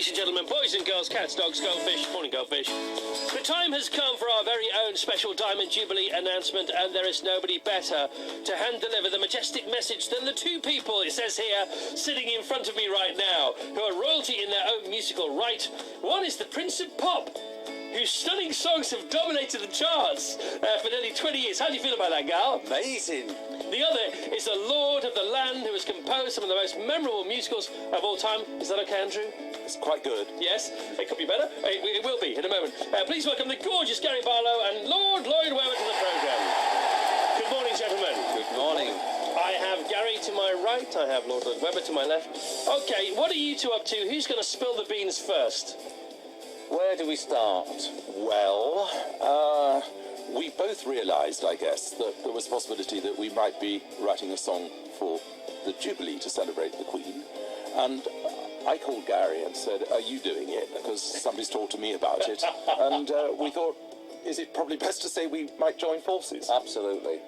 Ladies and gentlemen, boys and girls, cats, dogs, goldfish, morning goldfish. The time has come for our very own special Diamond Jubilee announcement, and there is nobody better to hand-deliver the majestic message than the two people, it says here, sitting in front of me right now, who are royalty in their own musical right. One is the Prince of Pop, whose stunning songs have dominated the charts for nearly 20 years. How do you feel about that, Gal? Amazing. The other is the Lord of the Land, who has composed some of the most memorable musicals of all time. Is that okay, Andrew? It's quite good. Yes, it could be better. It will be in a moment. Please welcome the gorgeous Gary Barlow and Lord Lloyd Webber to the programme. Good morning, gentlemen. Good morning. I have Gary to my right. I have Lord Lloyd Webber to my left. Okay, what are you two up to? Who's going to spill the beans first? Where do we start? Well, we both realised, I guess, that there was a possibility that we might be writing a song for the Jubilee to celebrate the Queen. And I called Gary and said, are you doing it? Because somebody's talked to me about it. And we thought, is it probably best to say we might join forces? Absolutely.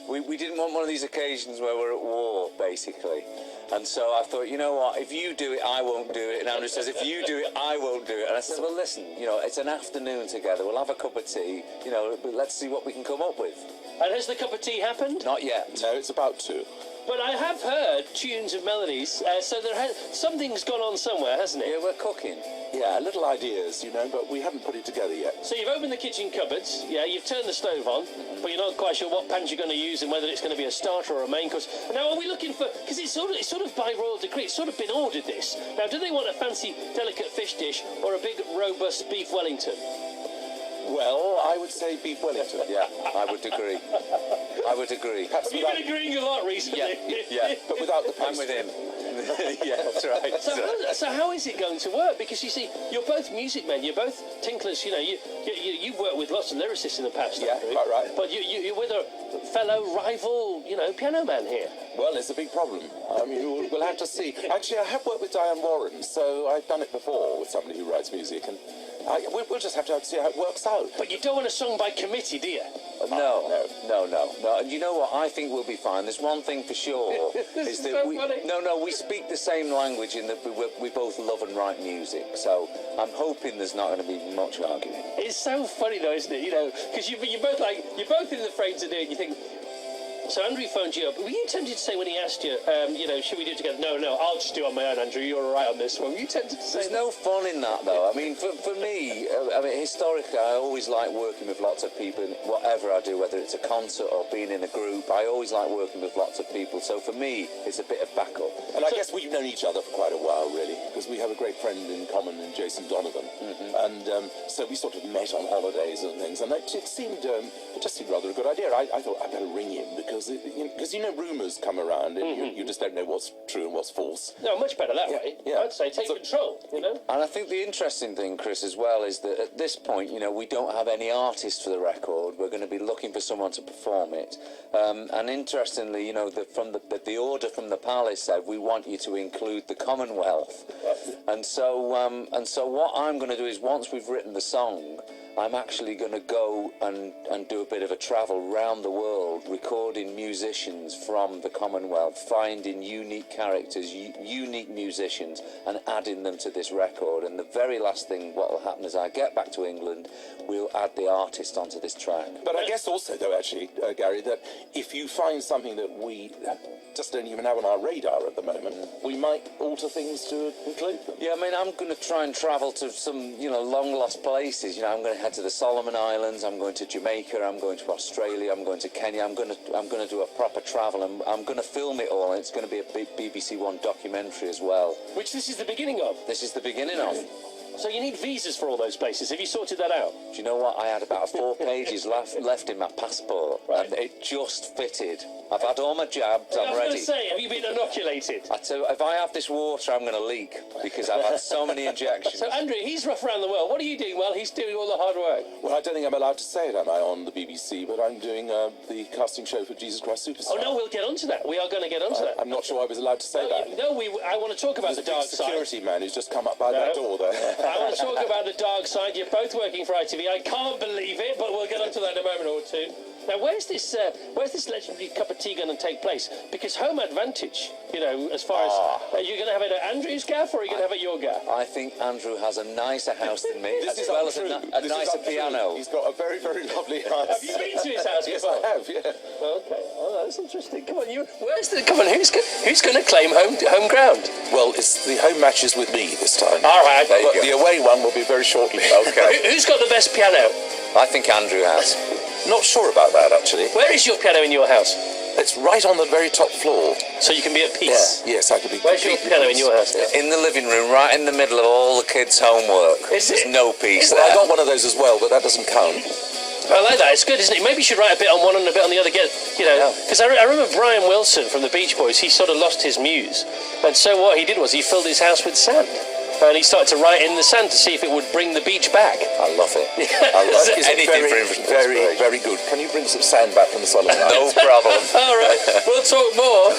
We didn't want one of these occasions where we're at war, basically. And so I thought, you know what, if you do it, I won't do it. And Andrew says, if you do it, I won't do it. And I said, well, listen, you know, it's an afternoon together. We'll have a cup of tea, you know, but let's see what we can come up with. And has the cup of tea happened? Not yet. No, it's about to. But I have heard tunes and melodies, so something's gone on somewhere, hasn't it? Yeah, we're cooking. Yeah, little ideas, you know, but we haven't put it together yet. So you've opened the kitchen cupboards, yeah, you've turned the stove on, but you're not quite sure what pans you're going to use and whether it's going to be a starter or a main course. Now, are we looking for... Because it's sort of by royal decree, it's sort of been ordered, this. Now, do they want a fancy, delicate fish dish or a big, robust beef Wellington? Well, I would say beef Wellington. Yeah, I would agree. I would agree. Perhaps You've been agreeing a lot recently. Yeah, but without the I'm paste. with him. Yeah, that's right. So how is it going to work? Because you see, you're both music men, you're both tinklers, you know, you've worked with lots of lyricists in the past. Yeah, Andrew, quite right. But you're with a fellow rival, you know, piano man here. Well, it's a big problem. I mean, we'll have to see. Actually, I have worked with Diane Warren, so I've done it before with somebody who writes music, and we'll just have to see how it works out. But you don't want a song by committee, do you? No. And you know what? I think we'll be fine. There's one thing for sure. This is that so we, funny. we speak the same language in that we both love and write music. So I'm hoping there's not going to be much arguing. It's so funny though, isn't it? You know, because you're both in the frame to do it. You think. So Andrew phoned you up. Were you tempted to say when he asked you, you know, should we do it together? No, I'll just do it on my own, Andrew. You're all right on this one. Were you tempted to say There's no fun in that, though. I mean, for me, historically, I always like working with lots of people. Whatever I do, whether it's a concert or being in a group, I always like working with lots of people. So for me, it's a bit of backup. And I guess we've known each other for quite a while, really, because we have a great friend in common in Jason Donovan. And so we sort of met on holidays and things, and it just seemed rather a good idea. I thought I'd better ring him because you know rumours come around and you just don't know what's true and what's false. No, much better that way. Yeah. I'd say take control, you know. And I think the interesting thing, Chris, as well, is that at this point, you know, we don't have any artists for the record. We're going to be looking for someone to perform it. And interestingly, you know, the order from the palace said we want you to include the Commonwealth. And so what I'm going to do is once we've written the song, I'm actually going to go and do a bit of a travel around the world, recording musicians from the Commonwealth, finding unique characters, unique musicians, and adding them to this record. And the very last thing, what will happen is I get back to England, we'll add the artist onto this track. But I guess also, though, actually, Gary, that if you find something that we just don't even have on our radar at the moment, we might alter things to include them. Yeah, I mean, I'm going to try and travel to some, you know, long-lost places. You know, I'm going to head to the Solomon Islands, I'm going to Jamaica, I'm going to Australia, I'm going to Kenya. I'm going to do a proper travel, and I'm going to film it all, and it's going to be a big BBC One documentary as well. Which this is the beginning of. This is the beginning of. So you need visas for all those places. Have you sorted that out? Do you know what? I had about 4 pages left in my passport, Right. and it just fitted. I've had all my jabs, I'm I was ready. going to say, have you been inoculated? I tell you, if I have this water, I'm going to leak, because I've had so many injections. So Andrew, he's rough around the world. What are you doing while he's doing all the hard work? Well, I don't think I'm allowed to say it, am I, on the BBC, but I'm doing the casting show for Jesus Christ Superstar. Oh no, we'll get onto that. We are going to get onto that. I'm not sure I was allowed to say that. No, I want to talk about There's the a dark big side. security man who's just come up by that door there. I want to talk about the dark side. You're both working for ITV. I can't believe it, but we'll get onto that in a moment or two. Now, where's this legendary cup of tea going to take place? Because home advantage, as far as are you going to have it at Andrew's gaff or are you going to have it at your gaff? I think Andrew has a nicer house than me, This as is well as untrue. a This is nicer untrue. piano. He's got a very, very lovely house. Have you been to his house Yes, before? I have, yeah. Okay, oh, that's interesting. Come on, come on, who's going to claim home ground? Well, it's the home matches with me this time. All right, There you But go. the away one will be very shortly. Okay. Who's got the best piano? I think Andrew has. Not sure about that, actually. Where is your piano in your house? It's right on the very top floor. So you can be at peace. Yes, I could be. Where's your piano in your house? In the living room, right in the middle of all the kids' homework. Is There's it? no peace Well, there. I got one of those as well, but that doesn't count. I like that. It's good, isn't it? Maybe you should write a bit on one and a bit on the other. Because I remember Brian Wilson from the Beach Boys. He sort of lost his muse, and so what he did was he filled his house with sand, and he started to write in the sand to see if it would bring the beach back. I love it. I love it. Is it Anything very, for very, inspiration. very good. Can you bring some sand back from the solid line? No problem. All right, we'll talk more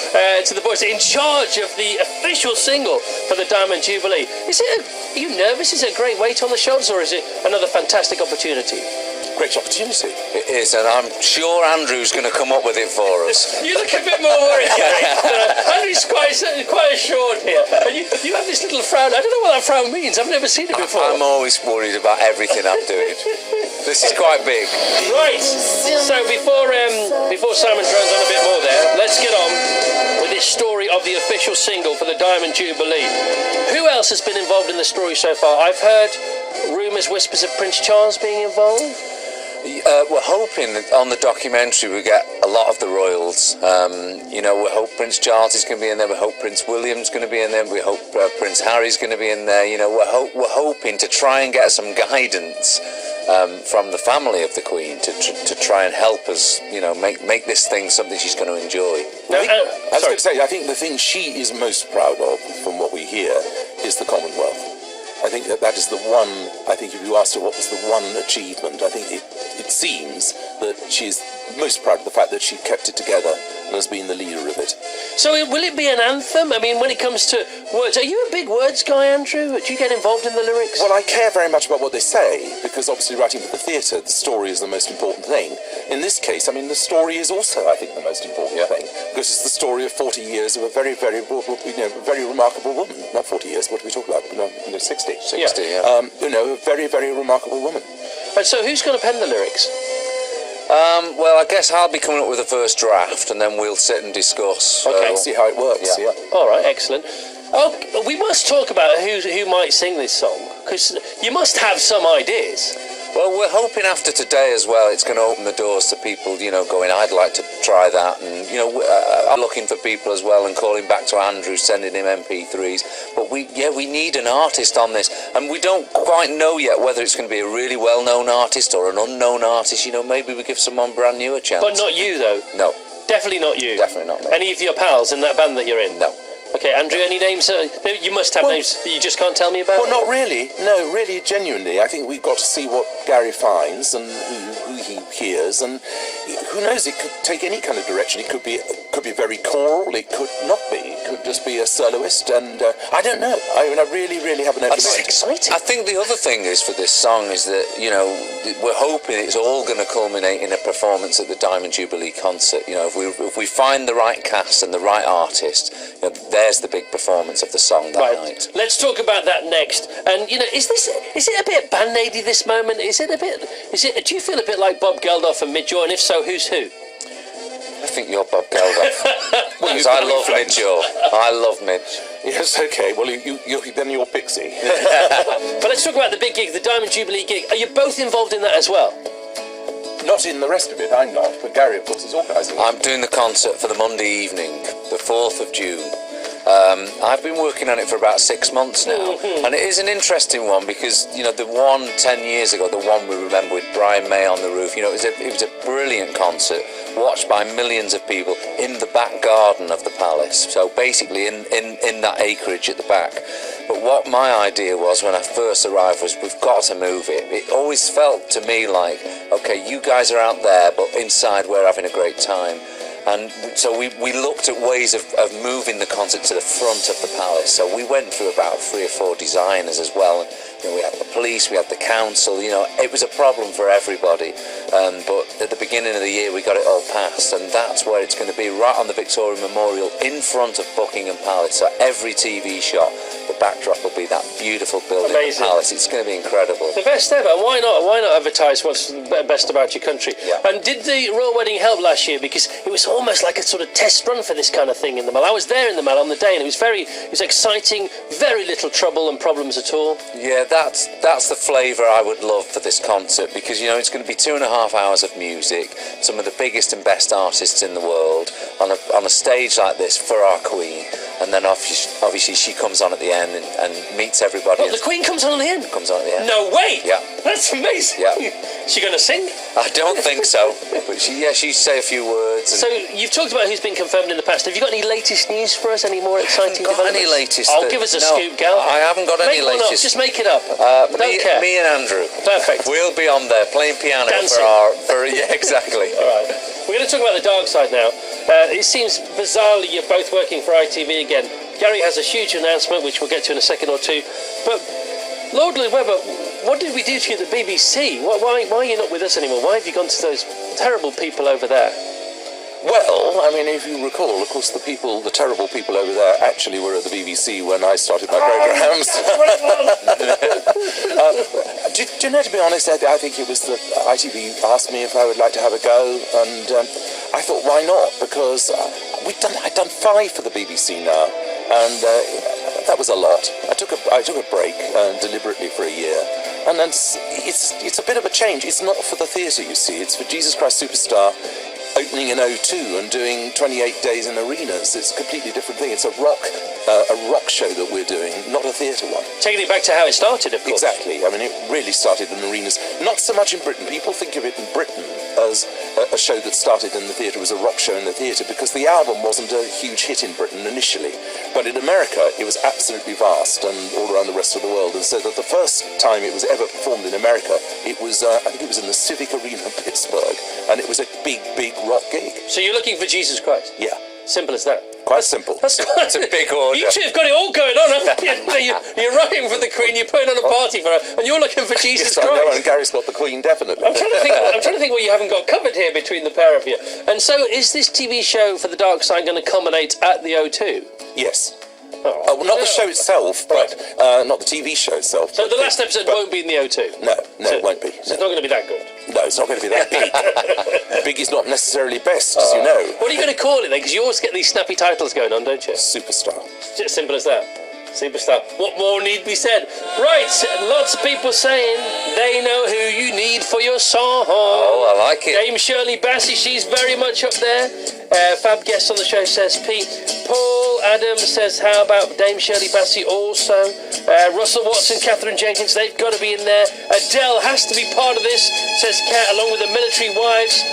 to the boys in charge of the official single for the Diamond Jubilee. Are you nervous? Is it a great weight on the shoulders, or is it another fantastic opportunity? Great opportunity. It is, and I'm sure Andrew's going to come up with it for us. You look a bit more worried, Gary. Andrew's quite assured here. And you have this little frown. I don't know what that frown means. I've never seen it before. I'm always worried about everything I'm doing. This is quite big. Right. So before Simon drones on a bit more there, let's get on with this story of the official single for the Diamond Jubilee. Who else has been involved in the story so far? I've heard rumours, whispers of Prince Charles being involved. We're hoping that on the documentary we get a lot of the royals. We hope Prince Charles is going to be in there. We hope Prince William's going to be in there. We hope Prince Harry's going to be in there. We're hoping to try and get some guidance from the family of the Queen to try and help us, make this thing something she's going to enjoy. I was going to say, I think the thing she is most proud of, from what we hear, is the Commonwealth. I think that is the one. I think if you asked her what was the one achievement, I think it seems that she's most proud of the fact that she kept it together and has been the leader of it. So will it be an anthem? I mean, when it comes to words, are you a big words guy, Andrew? Do you get involved in the lyrics? Well, I care very much about what they say, because obviously writing for the theatre, the story is the most important thing. In this case, I mean, the story is also, I think, the most important thing, because it's the story of 40 years of a very, very, very remarkable woman. Not 40 years, what do we talk about? 60. 60, yeah. A very, very remarkable woman. And so who's going to pen the lyrics? Well, I guess I'll be coming up with a first draft, and then we'll sit and discuss. Okay, see how it works. Yeah. All right, excellent. Oh, we must talk about who might sing this song, because you must have some ideas. Well, we're hoping after today as well, it's going to open the doors to people, going, I'd like to try that. And, I'm looking for people as well and calling back to Andrew, sending him MP3s. But we need an artist on this. And we don't quite know yet whether it's going to be a really well-known artist or an unknown artist. Maybe we give someone brand new a chance. But not you, though. No. Definitely not you. Definitely not me. Any of your pals in that band that you're in? No. Okay, Andrew, any names? You must have names that you just can't tell me about? Well, not really. No, really, genuinely. I think we've got to see what Gary finds and who he hears, and who knows? It could take any kind of direction. It could be very choral. It could not be. It could just be a soloist, and I don't know. I really, really haven't. That's exciting. I think the other thing is for this song is that we're hoping it's all going to culminate in a performance at the Diamond Jubilee concert. If we find the right cast and the right artist, there's the big performance of the song that night. Let's talk about that next. And is it a bit Band-Aidy this moment? Do you feel a bit like Bob Geldof and Midge Ure? And if so, who's who? I think you're Bob Geldof. Because I love Midge Ure. I love Midge. Yes, okay. Well, then you're Pixie. But let's talk about the big gig, the Diamond Jubilee gig. Are you both involved in that as well? Not in the rest of it, I'm not. But Gary, of course, is organising it. I'm doing the concert for the Monday evening, the 4th of June. I've been working on it for about 6 months now, and it is an interesting one because the one 10 years ago, the one we remember with Brian May on the roof, it was a brilliant concert watched by millions of people in the back garden of the palace. So basically in that acreage at the back. But what my idea was when I first arrived was we've got to move it. It always felt to me like, okay, you guys are out there, but inside we're having a great time. And so we looked at ways of moving the concert to the front of the palace. So we went through about 3 or 4 designers as well. we had the police, we had the council. It was a problem for everybody. But at the beginning of the year, we got it all passed, and that's where it's going to be, right on the Victoria Memorial, in front of Buckingham Palace. So every TV shot, the backdrop will be that beautiful building, the palace. It's going to be incredible. The best ever. Why not advertise what's best about your country? Yeah. And did the royal wedding help last year? Because it was almost like a sort of test run for this kind of thing in the Mall. I was there in the Mall on the day, and it was exciting. Very little trouble and problems at all. Yeah, that's the flavour I would love for this concert, because it's going to be 2.5 hours of music, some of the biggest and best artists in the world on a stage like this for our Queen, and then obviously she comes on at the end and meets everybody. What, the Queen comes on at the end? Comes on at the end. No way! Yeah. That's amazing. Yeah. Is she going to sing? I don't think so, but she say a few words. So you've talked about who's been confirmed in the past. Have you got any latest news for us? Any more exciting developments? Any latest? Give us a scoop, Gal. I haven't got any latest. Up. Just make it up. Don't care. Me and Andrew. Perfect. We'll be on there playing piano. Dancing. Yeah, exactly. All right. We're going to talk about the dark side now. It seems bizarrely you're both working for ITV again. Gary has a huge announcement, which we'll get to in a second or two. But Lord Webber, what did we do to you at the BBC? Why are you not with us anymore? Why have you gone to those terrible people over there? Well, I mean, if you recall, of course, the terrible people over there actually were at the BBC when I started my programmes. Do you know, to be honest, I think it was that ITV asked me if I would like to have a go, and I thought, why not? Because I'd done 5 for the BBC now, and that was a lot. I took a break deliberately for a year. And then it's a bit of a change. It's not for the theatre, you see. It's for Jesus Christ Superstar, opening in O2 and doing 28 days in arenas. It's a completely different thing. It's a rock show that we're doing, not a theatre one. Taking it back to how it started, of course. Exactly. I mean, it really started in arenas. Not so much in Britain. People think of it in Britain as a show that started in the theatre, was a rock show in the theatre, because the album wasn't a huge hit in Britain initially. But in America, it was absolutely vast, and all around the rest of the world. And so that the first time it was ever performed in America, it was, I think it was in the Civic Arena in Pittsburgh, and it was a big, big rock gig. So you're looking for Jesus Christ? Yeah. Simple as that. Quite simple. That's a big order. You two have got it all going on, haven't you? You're writing for the Queen, you're putting on a party for her, and you're looking for Jesus Yes, Christ. I know, and Gary's got the Queen, definitely. I'm trying to think what you haven't got covered here between the pair of you. And so, is this TV show for the dark side going to culminate at the O2? Yes. Oh, well, not the show itself, but not the TV show itself. So the last episode won't be in the O2? No, it won't be. So it's not going to be that good? No, it's not going to be that big. Big is not necessarily best, as you know. What are you going to call it then? Because you always get these snappy titles going on, don't you? Superstar. Just simple as that. Superstar. What more need be said? Right, lots of people saying they know who you need for your song. Oh, I like it. Dame Shirley Bassey, she's very much up there. Fab guest on the show says Pete. Paul Adams says, how about Dame Shirley Bassey also? Russell Watson, Catherine Jenkins, they've got to be in there. Adele has to be part of this, says Kat, along with the military wives.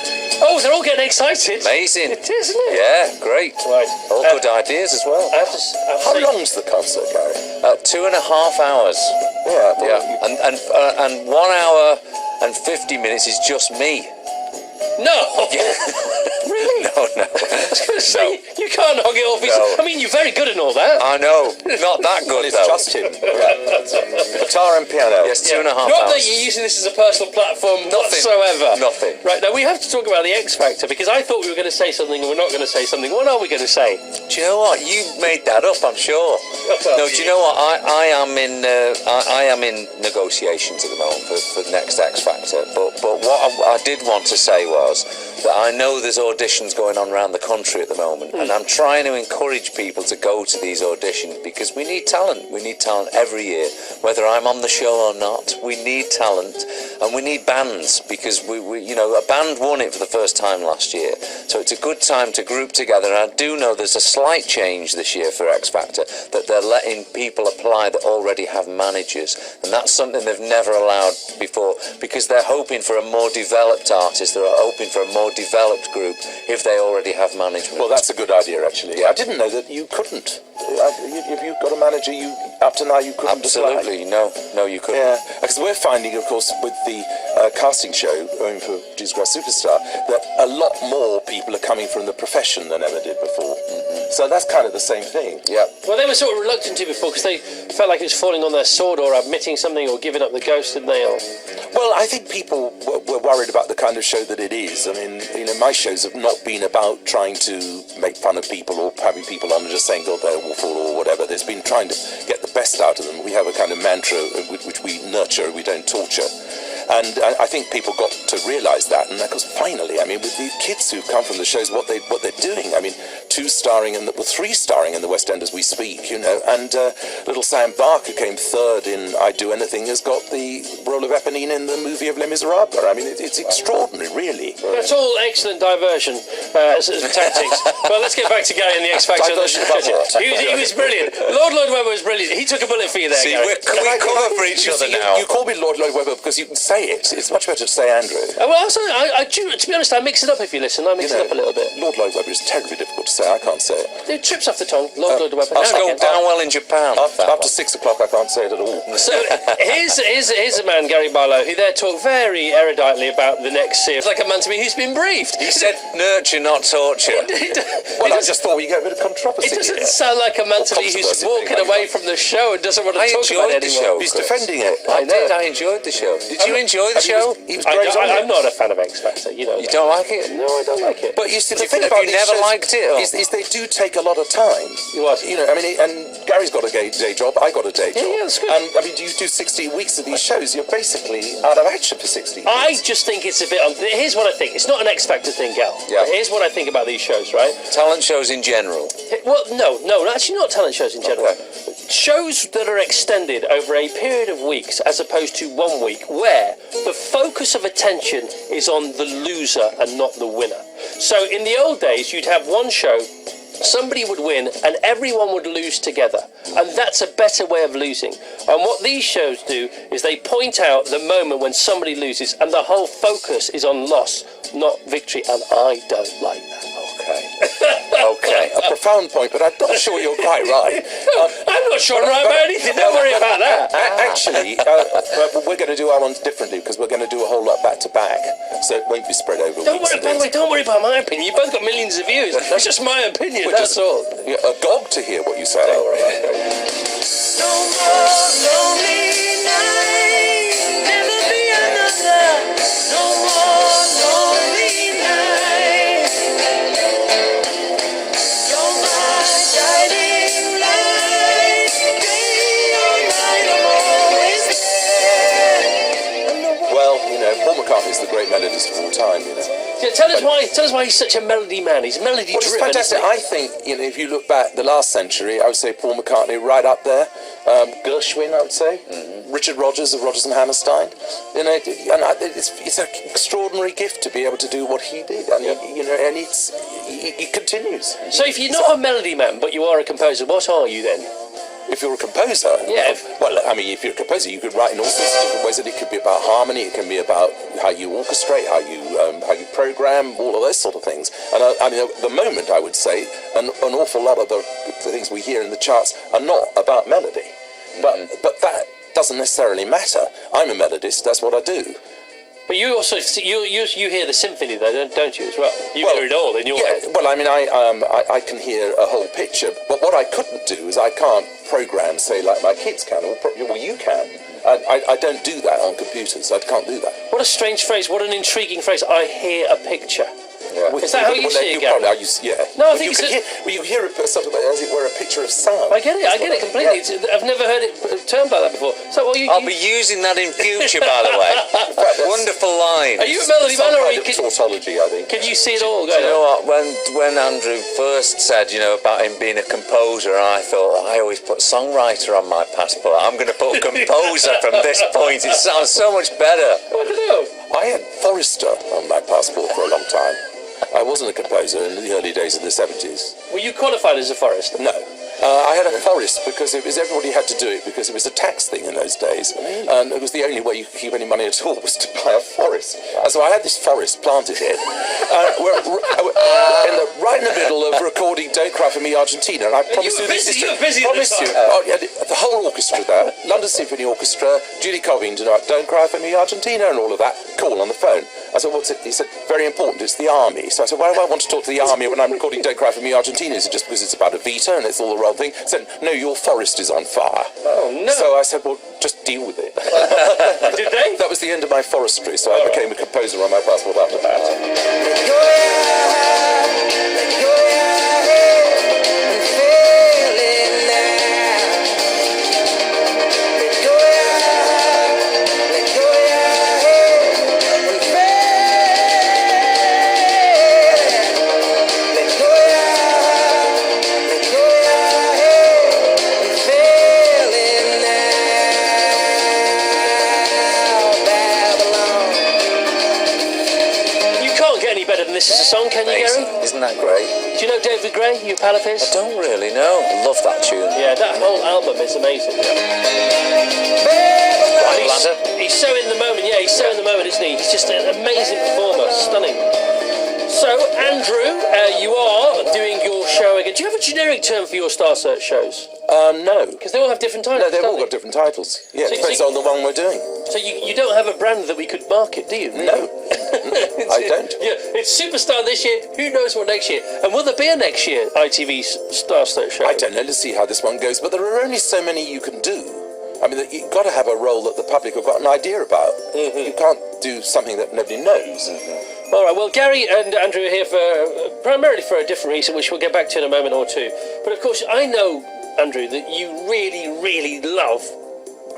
Oh, they're all getting excited. Amazing. It is, isn't it? Yeah, great. Right. All good ideas as well. I have to How say, long's the concert, Gary? 2.5 hours. Yeah. Yeah. And 1 hour and 50 minutes is just me. no. Really? No. I was going to say, you can't hog it off. No. I mean, you're very good and all that. I know. Not that good, It's though. just him. Guitar and piano. Yes, 2.5 hours. Not that you're using this as a personal platform whatsoever. Nothing. Right, now we have to talk about the X Factor, because I thought we were going to say something and we're not going to say something. What are we going to say? Do you know what? You made that up, I'm sure. No, do you know what? I am in negotiations at the moment for the next X Factor. But what I did want to say was that I know there's auditions going on around the country at the moment, and I'm trying to encourage people to go to these auditions, because we need talent. We need talent every year, whether I'm on the show or not. We need talent, and we need bands, because we a band won it for the first time last year, so it's a good time to group together. And I do know there's a slight change this year for X Factor, that they're letting people apply that already have managers, and that's something they've never allowed before, because they're hoping for a more developed artist. They're hoping for a more developed group if they already have management. Well, that's a good idea, actually. I didn't know that you couldn't. If you've got a manager, up to now you couldn't. Absolutely, apply. No, you couldn't. Yeah, because we're finding, of course, with the casting show going for Jesus Christ Superstar, that a lot more people are coming from the profession than ever did before. Mm-hmm. So that's kind of the same thing. Yeah. Well, they were sort of reluctant to before because they felt like it was falling on their sword or admitting something or giving up the ghost, didn't they? Or... Well, I think people were worried about the kind of show that it is. I mean, my shows have not been about trying to make fun of people or having people on and just saying, God, they're awful or whatever. There's been trying to get the best out of them. We have a kind of mantra which we nurture, we don't torture. And I think people got to realise that, and because finally, I mean, with the kids who've come from the shows, what they're doing. I mean, 3 starring in the West End as we speak, and little Sam Barker came 3rd in I'd Do Anything, has got the role of Eponine in the movie of Les Miserables. I mean, it's extraordinary, really. That's all excellent diversion tactics. Well, let's get back to Gary and the X Factor. He was brilliant. Lord Webber was brilliant. He took a bullet for you there, Gary. We cover for each other now. You call me Lloyd Webber because you can say it. It's much better to say Andrew. Well, to be honest, I mix it up if you listen. I mix it up a little bit. Lord Lloyd Webber is terribly difficult to say. I can't say it. It trips off the tongue. Lord Webber. I'll go down well in Japan. After 6 o'clock, I can't say it at all. So here's a man, Gary Barlow, who there talked very eruditely about the next series. Like a man to me who's been briefed. He said nurture, not torture. Well, I just thought we get a bit of controversy. It doesn't sound like a man to me who's walking away from the show and doesn't want to talk about it anymore. He's defending it. I enjoyed the show. Did you enjoy the show? I'm not a fan of X Factor, you know. You don't like it? No, I don't like it. But you see, the thing about you never liked it? Is they do take a lot of time. What? I mean, and Gary's got a day job, I got a day job. Yeah, that's good. And, I mean, you do 16 weeks of these shows, you're basically out of action for 16 weeks. I just think it's a bit... Here's what I think. It's not an X Factor thing, Gal. Yeah. Here's what I think about these shows, right? Talent shows in general. Well, no, actually not talent shows in general. Okay. Shows that are extended over a period of weeks as opposed to 1 week, where the focus of attention is on the loser and not the winner. So in the old days, you'd have one show, somebody would win and everyone would lose together, and that's a better way of losing. And what these shows do is they point out the moment when somebody loses and the whole focus is on loss, not victory, and I don't like that. Okay. A profound point, but I'm not sure you're quite right. I'm not sure I'm right about anything. Don't worry about that. Actually, we're going to do our ones differently because we're going to do a whole lot back to back, so it won't be spread over weeks. By the way, don't worry about my opinion. You both got millions of views. That's just my opinion. That's all. You're agog to hear what you say. Don't worry. No more lonely nights, never be another. No more lonely nights. You're my guiding light, day or night, I'm always there. Well, Paul McCartney's the great melodist of all time, Yeah, tell us why he's such a melody man. He's melody Well, driven. it's fantastic. I think, if you look back the last century, I would say Paul McCartney right up there. Gershwin, I would say. Mm-hmm. Richard Rodgers of Rodgers and Hammerstein. It's an extraordinary gift to be able to do what he did, and he continues. So if you're not a melody man, but you are a composer, what are you then? If you're a composer, if you're a composer, you could write in all sorts of different ways. And it could be about harmony, it can be about how you orchestrate, how you program, all of those sort of things. And at the moment, I would say an awful lot of the things we hear in the charts are not about melody, but that doesn't necessarily matter. I'm a melodist. That's what I do. But you also you hear the symphony though, don't you, as well? You hear it all in your head. Well, I can hear a whole picture, but what I couldn't do is I can't program, say, like my kids can, or you can. I don't do that on computers. I can't do that. What a strange phrase. What an intriguing phrase. I hear a picture. Yeah. Is that how you see it, Gary? No, I think you hear it sort of as it were a picture of sound. I get it completely. Yeah. I've never heard it termed like that before. So, I'll be using that in future, by the way. Wonderful line. Are you a melody man, or tautology? I think. Can you see it all? Do you know what? When Andrew first said, about him being a composer, I thought I always put songwriter on my passport. I'm going to put composer from this point. It sounds so much better. I don't know. I had Forester on my passport for a long time. I wasn't a composer in the early days of the 70s. Were you qualified as a forester? No. I had a forest because everybody had to do it because it was a tax thing in those days. And it was the only way you could keep any money at all was to buy a forest. And so I had this forest planted here. Right in the middle of recording Don't Cry For Me Argentina. And I promise you were busy at the time. the whole orchestra there, London Symphony Orchestra, Julie Covington, Don't Cry for Me, Argentina, and all of that. Call on the phone. I said, what's it? He said, very important, it's the army. So I said, why do I want to talk to the army when I'm recording Don't Cry for Me, Argentina? Is it just because it's about a veto and it's all the wrong thing? He said, no, your forest is on fire. Oh, no. So I said, well, just deal with it. Did they? That was the end of my forestry, so I became a composer on my passport after that. This is a song, can you, Gary? Isn't that great? Do you know David Gray? You a pal of his? I don't really know. Love that tune. Yeah, that whole album is amazing. He's so in the moment, yeah, he's so in the moment, isn't he? He's just an amazing performer, stunning. So, Andrew, you are doing your show again. Do you have a generic term for your Star Search shows? No. Because they all have different titles. No, they've all got different titles. Yeah, it depends on the one we're doing. So you don't have a brand that we could market, do you? No. I don't. Yeah, it's Superstar this year. Who knows what next year? And will there be a next year ITV Star Search show? I don't know. Let's see how this one goes. But there are only so many you can do. I mean, you've got to have a role that the public have got an idea about. Mm-hmm. You can't do something that nobody knows. Mm-hmm. All right, well, Gary and Andrew are here primarily for a different reason, which we'll get back to in a moment or two. But, of course, I know, Andrew, that you really, really love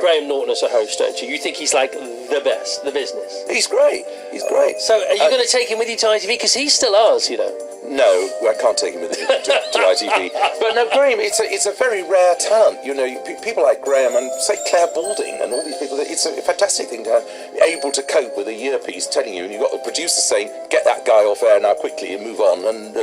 Graham Norton as a host, don't you? You think he's like the best, the business. He's great. He's great. So are you going to take him with you to ITV? Because he's still ours, you know. No, I can't take him with me to ITV. But no, Graham, it's a very rare talent. You know, people like Graham and say Claire Balding and all these people. It's a fantastic thing to be able to cope with a earpiece telling you, and you've got the producer saying, "Get that guy off air now quickly and move on." And I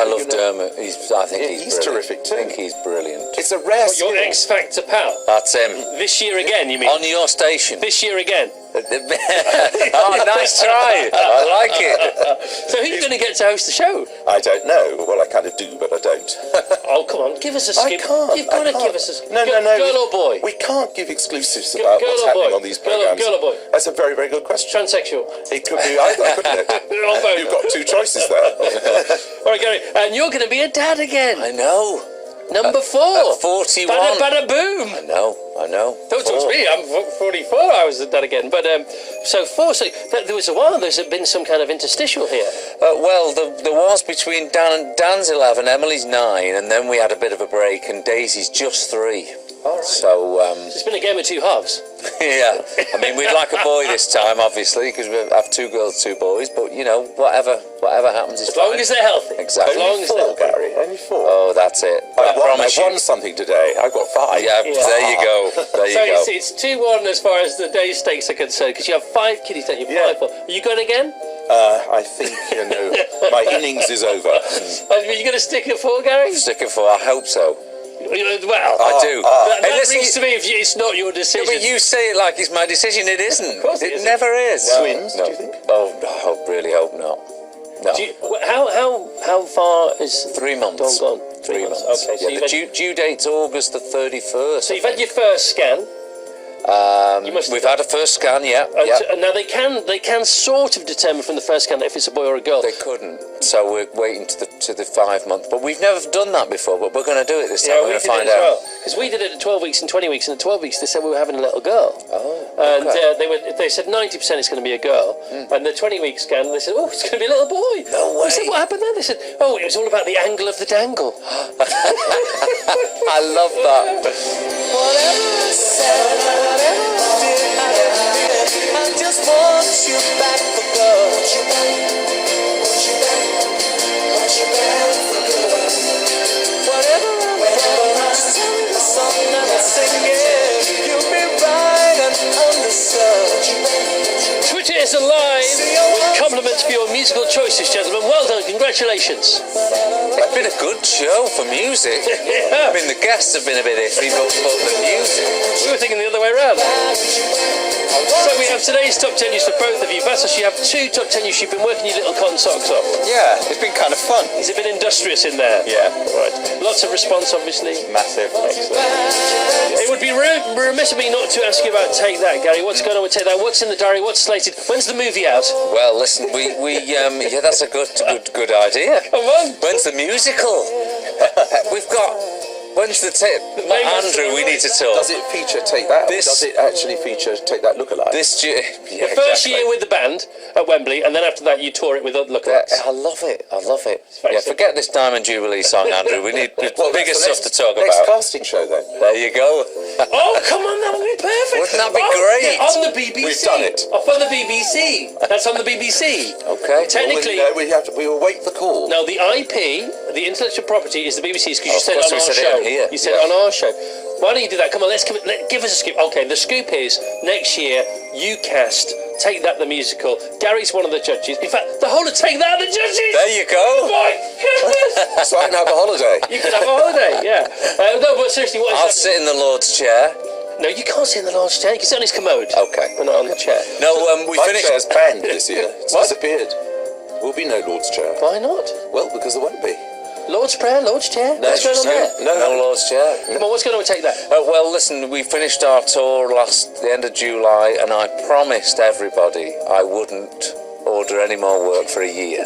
love Dermot. I think he's terrific too. I think he's brilliant. It's a rare skill. Your X Factor pal. That's him. This year again, you mean? On your station. This year again. Oh, nice try. I like it. So who's going to get to host the show? I don't know. Well, I kind of do, but I don't. Oh, come on. Give us a skip. I can't. You've got to give us a skip. No. Girl or boy? We can't give exclusives about what's happening on these programmes. Girl or boy? That's a very, very good question. Transsexual? It could be either, couldn't it? You've got two choices there. All right, Gary. And you're going to be a dad again. I know. Number 4. At 41. Bada, bada, boom. I know. Don't talk to me. I'm 44. I was that again. But so 4. So there was a while. There's been some kind of interstitial here. Well, there was between Dan's 11, Emily's 9, and then we had a bit of a break, and Daisy's just 3. All right. So it's been a game of two halves. Yeah. I mean, we'd like a boy this time, obviously, because we have 2 girls, 2 boys. But you know, whatever happens is as long as they're healthy. Exactly. As long as they're healthy. Gary. Only 4. Oh, that's it. I won something today. I've got 5. Yeah. There you go. There you go. So it's 2-1 as far as the day stakes are concerned, because you have 5 kiddies, don't you? 5 4. Are you going again? I think, my innings is over. Are you going to stick at 4, Gary? Stick at 4. I hope so. Well, I do. That rings to me if it's not your decision. Yeah, but you say it like it's my decision. It isn't. Of course it isn't. Never is. Twins, do you think? Oh, I really hope not. No. How far is 3 months? Gone? 3 months. Okay, so yeah, the due date's August the 31st. So you've had your first scan. We've had a first scan, yeah. And now they can sort of determine from the first scan if it's a boy or a girl. They couldn't, so we're waiting to the 5 month. But we've never done that before. But we're going to do it this time. We're going to find out. Because we did it at 12 weeks and 20 weeks, and at 12 weeks they said we were having a little girl. Oh. And okay. they said 90% it's going to be a girl. And the 20-week scan, they said, oh, it's going to be a little boy. No way. I said, what happened there? They said, oh, it was all about the angle of the dangle. I love that. Whatever I said, whatever I did, I just want you back for good. Want you back for good. Whatever I'm from, just tell me the song that I'm singing. You'll be right and understood. Twitter is alive with compliments for your musical choices, gentlemen. Well done, congratulations. It's been a good show for music. Yeah. I mean, the guests have been a bit iffy, but the music. We were thinking the other way around. So we have today's top 10 news for both of you. Vassos, you have 2 top 10 news. You've been working your little cotton socks off. Yeah, it's been kind of fun. Has it been industrious in there? Yeah. Right. Lots of response, obviously. Massive. Excellent. It would be be remiss of me not to ask you about Take That, Gary. What's going on with Take That? What's in the diary? What's slated? When's the movie out? Well, listen, yeah, that's a good idea. Come on. When's the musical? We've got. When's the Andrew? We need to talk. Does it feature Take That? This- Or does it actually feature Take That Lookalike? Yeah, The first exactly. year with the band at Wembley, and then after that you tour it with other lookalikes. I love it. very Yeah, forget this Diamond Jubilee song, Andrew. We need Well, bigger that's the stuff to talk next about. casting show then. There you go. Oh, come on, that would be perfect. Wouldn't that be Oh, great? yeah, on the BBC. We've done it. Off on the BBC. That's on the BBC. Okay. Technically, We will wait the call. no, the IP, the intellectual property, is the BBC's because you Of said it course on we our said it show. on here. You said it on our show. Why don't you do that? Come on, give us a scoop. Okay, the scoop is next year you cast Take That the musical. Gary's one of the judges. In fact, the whole of Take That the judges. There you go. My goodness! So I can have a holiday. You could have a holiday, yeah. No, but seriously, what is I'll that? sit in the Lord's chair. No, you can't sit in the large chair. You can sit on his commode. Okay. But not on the chair. No, we My finished. chair's banned this year. It's What? disappeared. Will be no Lord's chair. Why not? Well, because there won't be. Lord's Prayer, Lord's Chair? What's going on there? No Lord's chair. Come on, what's going on with Take That? Well, listen, we finished our tour the end of July, and I promised everybody I wouldn't order any more work for a year.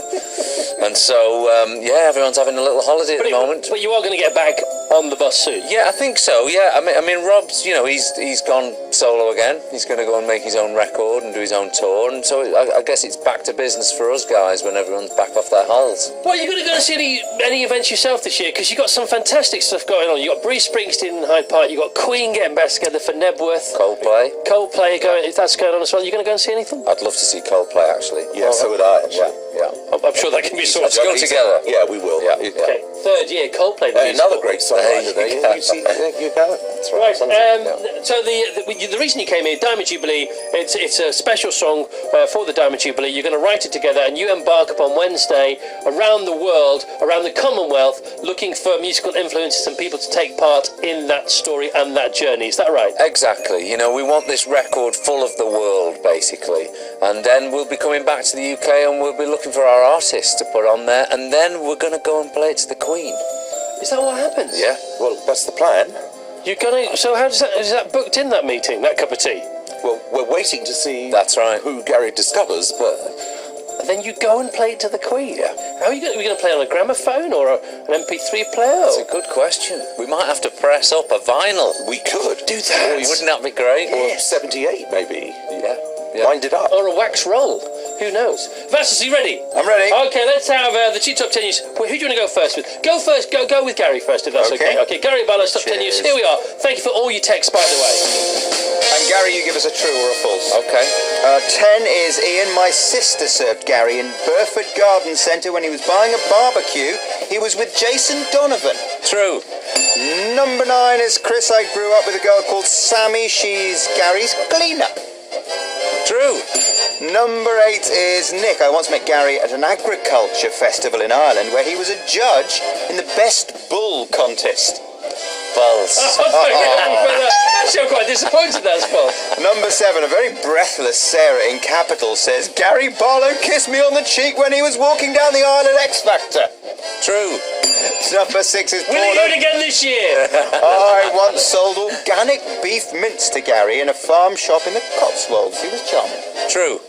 And so, yeah, everyone's having a little holiday at the moment. But you are going to get back on the bus soon. Yeah, I think so. Yeah, I mean, Rob's, he's gone solo again. He's going to go and make his own record and do his own tour, and so I guess it's back to business for us guys when everyone's back off their hulls. Well, you're going to go and see any events yourself this year because you've got some fantastic stuff going on. You've got Bruce Springsteen in Hyde Park. You've got Queen getting back together for Nebworth. Coldplay. Coldplay going. If that's going on as well, you're going to go and see anything? I'd love to see Coldplay actually. Yeah, so would I. Yeah, yeah. I'm sure that can be sorted. Let's go together. Yeah, we will. Yeah, It- Okay, third year Coldplay. the Another musical. great songwriter there. You go. That's Right. right. So the reason you came here, Diamond Jubilee, it's a special song for the Diamond Jubilee. You're going to write it together, and you embark upon Wednesday around the world, around the Commonwealth, looking for musical influences and people to take part in that story and that journey. Is that right? Exactly. We want this record full of the world, basically. And then we'll be coming back to the UK and we'll be looking for our artists to put on there. And then we're going to go and play it to the Queen. Is that what happens? Yeah. Well, that's the plan. You're gonna. So how is that booked in that meeting? That cup of tea? Well, we're waiting to see That's right. who Gary discovers, but And then you go and play it to the Queen. Yeah. How are you going to play on a gramophone or an MP3 player? That's a good question. We might have to press up a vinyl. we could Do that. Wouldn't that be great? Or 78, maybe. Yeah. Wind it up. Or a wax roll. Who knows? Vassos, are you ready? I'm ready. Okay, let's have the two top 10 news. Well, who do you want to go first with? Go first. Go with Gary first, if that's okay. Okay. Okay, Gary Barlow's top 10 news. Cheers. Here we are. Thank you for all your texts, by the way. And Gary, you give us a true or a false. Okay. 10 is Ian. My sister served Gary in Burford Garden Centre when he was buying a barbecue. He was with Jason Donovan. True. Number 9 is Chris. I grew up with a girl called Sammy. She's Gary's cleaner. True. Number 8 is Nick. I once met Gary at an agriculture festival in Ireland where he was a judge in the best bull contest. False. Actually, I'm quite disappointed that's false. Number 7, a very breathless Sarah in Capital says Gary Barlow kissed me on the cheek when he was walking down the aisle at X Factor. True. Number 6 is Will he do Paula. it again this year? I once sold organic beef mince to Gary in a farm shop in the Cotswolds. He was charming. True.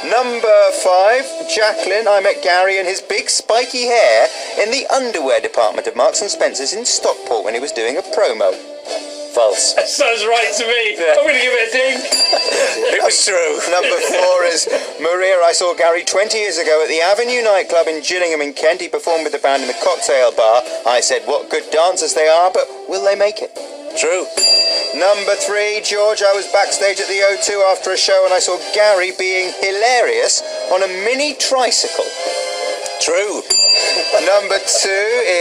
Number 5, Jacqueline. I met Gary and his big spiky hair in the underwear department of Marks and Spencer's in Stockport when he was doing a promo. False. That sounds right to me. I'm going to give it a ding. It was true. Number 4 is Maria. I saw Gary 20 years ago at the Avenue nightclub in Gillingham in Kent. He performed with the band in the cocktail bar. I said, what good dancers they are, but will they make it? True. Number 3, George. I was backstage at the O2 after a show and I saw Gary being hilarious on a mini tricycle. True. Number 2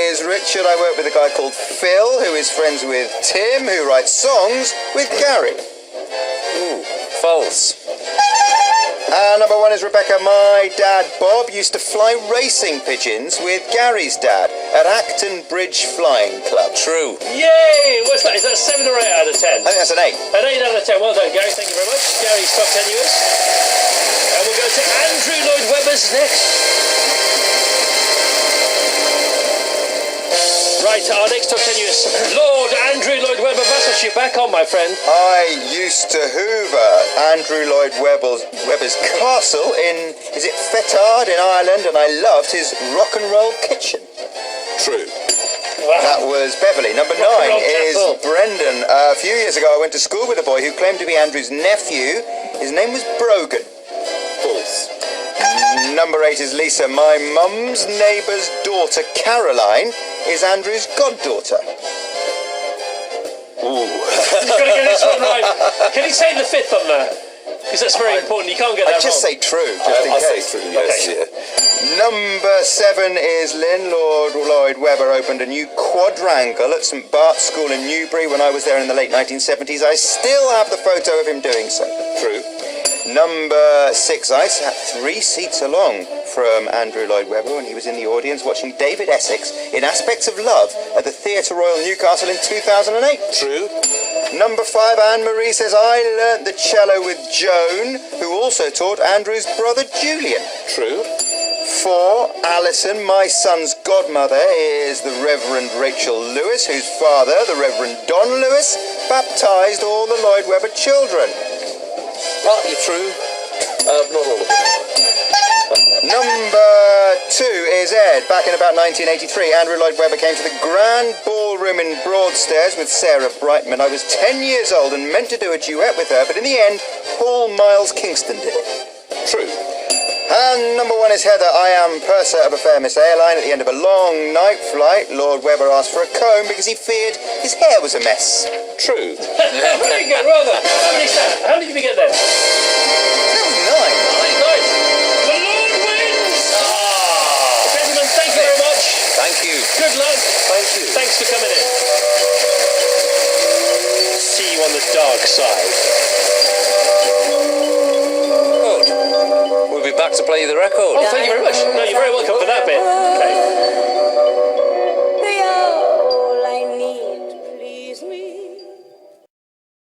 is Richard. I work with a guy called Phil, who is friends with Tim, who writes songs with Gary. Ooh. False. And number 1 is Rebecca. My dad, Bob, used to fly racing pigeons with Gary's dad at Acton Bridge Flying Club. True. Yay! What's that? Is that 7 or 8 out of 10? I think that's an 8. An 8 out of 10. Well done, Gary. Thank you very much. Gary's top 10 news. And we'll go to Andrew Lloyd Webber's next. Right, our next top 10 is Lord Andrew Lloyd Webber. Vassos, you're back on, my friend. I used to hoover Andrew Lloyd Webber's castle in, is it Fetard in Ireland, and I loved his rock and roll kitchen. True. Wow. That was Beverly. Number 9 is Brendan. A few years ago, I went to school with a boy who claimed to be Andrew's nephew. His name was Brogan. False. Number 8 is Lisa. My mum's neighbour's daughter, Caroline, is Andrew's goddaughter. Ooh. You've got to get this one right. Can you say the 5th on that? Because that's very important. You can't get that I'd just wrong. say true, just in I'll say case. true, yes. Okay. Yeah. Number 7 is Lynn. Lord Lloyd Webber opened a new quadrangle at St Bart's School in Newbury when I was there in the late 1970s. I still have the photo of him doing so. True. Number 6, I sat 3 seats along from Andrew Lloyd Webber when he was in the audience watching David Essex in Aspects of Love at the Theatre Royal Newcastle in 2008. True. Number 5, Anne-Marie says, I learnt the cello with Joan, who also taught Andrew's brother Julian. True. 4, Alison, my son's godmother, is the Reverend Rachel Lewis, whose father, the Reverend Don Lewis, baptised all the Lloyd Webber children. Partly true. Not all of them. Number 2 is Ed. Back in about 1983, Andrew Lloyd Webber came to the Grand Ballroom in Broadstairs with Sarah Brightman. I was 10 years old and meant to do a duet with her, but in the end, Paul Miles Kingston did it. True. And number 1 is Heather. I am purser of a famous airline. At the end of a long night flight, Lord Webber asked for a comb because he feared his hair was a mess. True. Very good, well done. How many did you get there? That was 9. Nice. The Lord wins! Gentlemen, thank you very much. Thank you. Good luck. Thank you. Thanks for coming in. See you on the dark side. Good. We'll be back to play you the record. Oh, thank you very much. No, you're very welcome for that bit. Okay.